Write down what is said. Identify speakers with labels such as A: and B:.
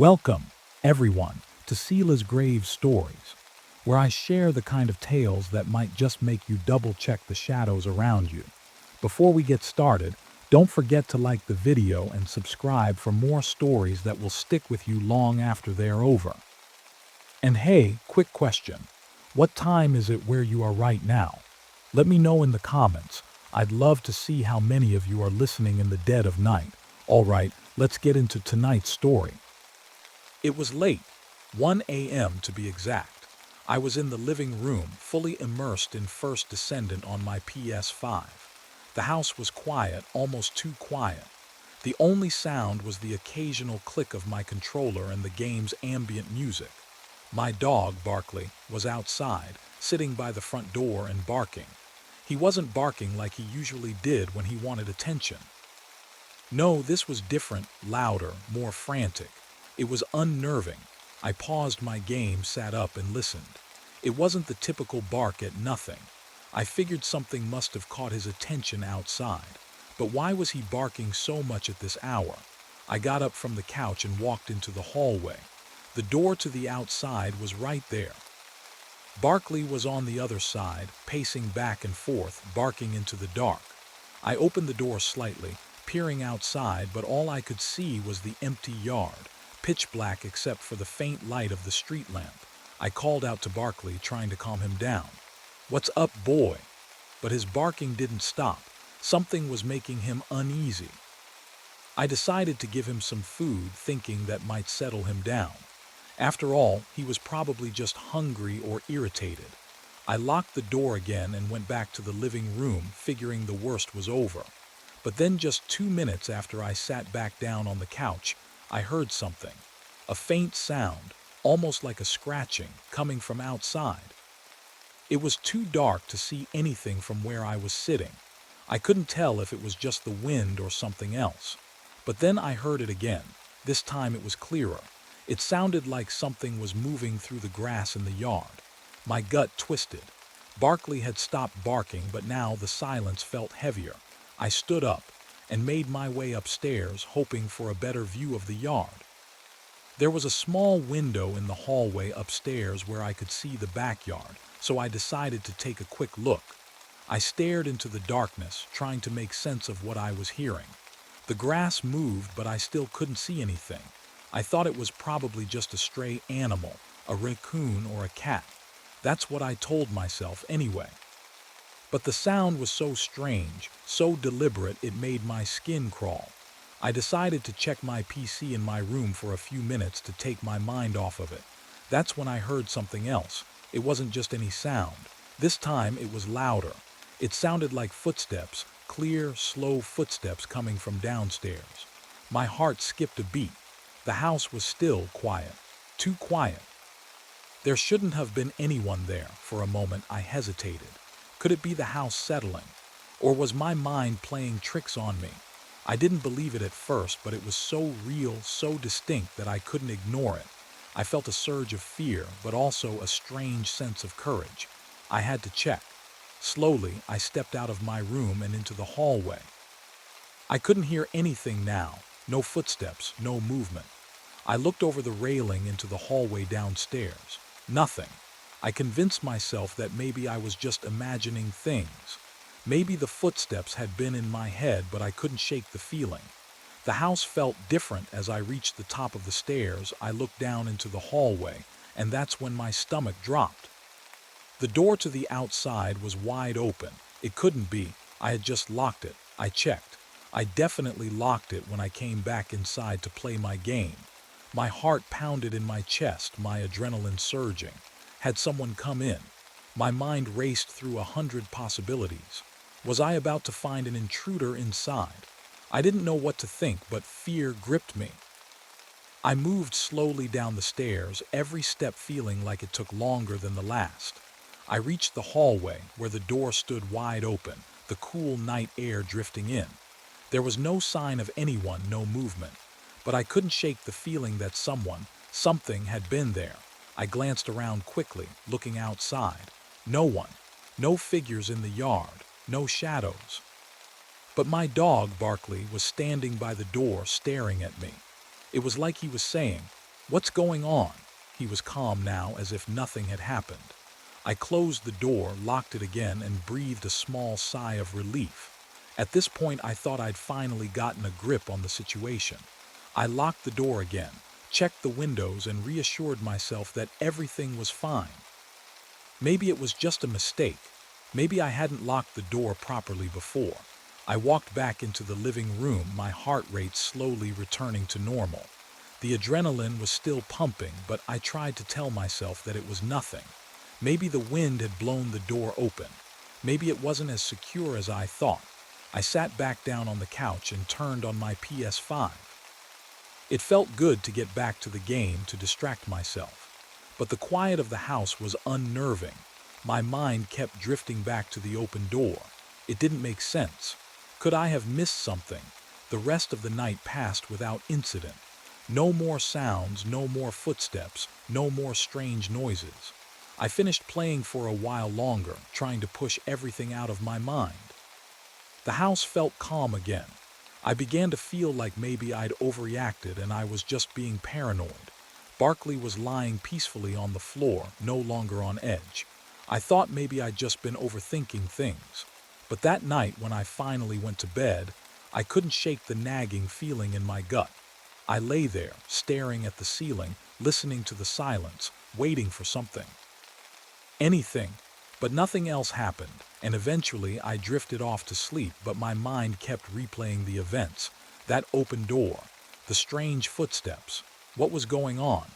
A: Welcome, everyone, to Silas Grave Stories, where I share the kind of tales that might just make you double-check the shadows around you. Before we get started, don't forget to like the video and subscribe for more stories that will stick with you long after they're over. And hey, quick question. What time is it where you are right now? Let me know in the comments. I'd love to see how many of you are listening in the dead of night. All right, let's get into tonight's story. It was late, 1 a.m. to be exact. I was in the living room, fully immersed in First Descendant on my PS5. The house was quiet, almost too quiet. The only sound was the occasional click of my controller and the game's ambient music. My dog, Barkley, was outside, sitting by the front door and barking. He wasn't barking like he usually did when he wanted attention. No, this was different, louder, more frantic. It was unnerving. I paused my game, sat up, and listened. It wasn't the typical bark at nothing. I figured something must have caught his attention outside. But why was he barking so much at this hour? I got up from the couch and walked into the hallway. The door to the outside was right there. Barkley was on the other side, pacing back and forth, barking into the dark. I opened the door slightly, peering outside, but all I could see was the empty yard, pitch black except for the faint light of the street lamp. I called out to Barkley, trying to calm him down. "What's up, boy?" But his barking didn't stop. Something was making him uneasy. I decided to give him some food, thinking that might settle him down. After all, he was probably just hungry or irritated. I locked the door again and went back to the living room, figuring the worst was over. But then just 2 minutes after I sat back down on the couch, I heard something. A faint sound, almost like a scratching, coming from outside. It was too dark to see anything from where I was sitting. I couldn't tell if it was just the wind or something else. But then I heard it again. This time it was clearer. It sounded like something was moving through the grass in the yard. My gut twisted. Barkley had stopped barking, but now the silence felt heavier. I stood up and made my way upstairs, hoping for a better view of the yard. There was a small window in the hallway upstairs where I could see the backyard, so I decided to take a quick look. I stared into the darkness, trying to make sense of what I was hearing. The grass moved, but I still couldn't see anything. I thought it was probably just a stray animal, a raccoon or a cat. That's what I told myself anyway. But the sound was so strange, so deliberate, it made my skin crawl. I decided to check my PC in my room for a few minutes to take my mind off of it. That's when I heard something else. It wasn't just any sound. This time it was louder. It sounded like footsteps, clear, slow footsteps coming from downstairs. My heart skipped a beat. The house was still quiet. Too quiet. There shouldn't have been anyone there. For a moment I hesitated. Could it be the house settling? Or was my mind playing tricks on me? I didn't believe it at first, but it was so real, so distinct that I couldn't ignore it. I felt a surge of fear, but also a strange sense of courage. I had to check. Slowly, I stepped out of my room and into the hallway. I couldn't hear anything now. No footsteps, no movement. I looked over the railing into the hallway downstairs. Nothing. I convinced myself that maybe I was just imagining things. Maybe the footsteps had been in my head, but I couldn't shake the feeling. The house felt different as I reached the top of the stairs. I looked down into the hallway, and that's when my stomach dropped. The door to the outside was wide open. It couldn't be. I had just locked it. I checked. I definitely locked it when I came back inside to play my game. My heart pounded in my chest, my adrenaline surging. Had someone come in? My mind raced through 100 possibilities. Was I about to find an intruder inside? I didn't know what to think, but fear gripped me. I moved slowly down the stairs, every step feeling like it took longer than the last. I reached the hallway, where the door stood wide open, the cool night air drifting in. There was no sign of anyone, no movement, but I couldn't shake the feeling that something had been there. I glanced around quickly, looking outside. No one. No figures in the yard. No shadows. But my dog, Barkley, was standing by the door staring at me. It was like he was saying, "What's going on?" He was calm now, as if nothing had happened. I closed the door, locked it again, and breathed a small sigh of relief. At this point, I thought I'd finally gotten a grip on the situation. I locked the door again, checked the windows, and reassured myself that everything was fine. Maybe it was just a mistake. Maybe I hadn't locked the door properly before. I walked back into the living room, my heart rate slowly returning to normal. The adrenaline was still pumping, but I tried to tell myself that it was nothing. Maybe the wind had blown the door open. Maybe it wasn't as secure as I thought. I sat back down on the couch and turned on my PS5. It felt good to get back to the game to distract myself. But the quiet of the house was unnerving. My mind kept drifting back to the open door. It didn't make sense. Could I have missed something? The rest of the night passed without incident. No more sounds, no more footsteps, no more strange noises. I finished playing for a while longer, trying to push everything out of my mind. The house felt calm again. I began to feel like maybe I'd overreacted and I was just being paranoid. Barkley was lying peacefully on the floor, no longer on edge. I thought maybe I'd just been overthinking things. But that night, when I finally went to bed, I couldn't shake the nagging feeling in my gut. I lay there, staring at the ceiling, listening to the silence, waiting for something. Anything. But nothing else happened, and eventually I drifted off to sleep, but my mind kept replaying the events. That open door, the strange footsteps. What was going on?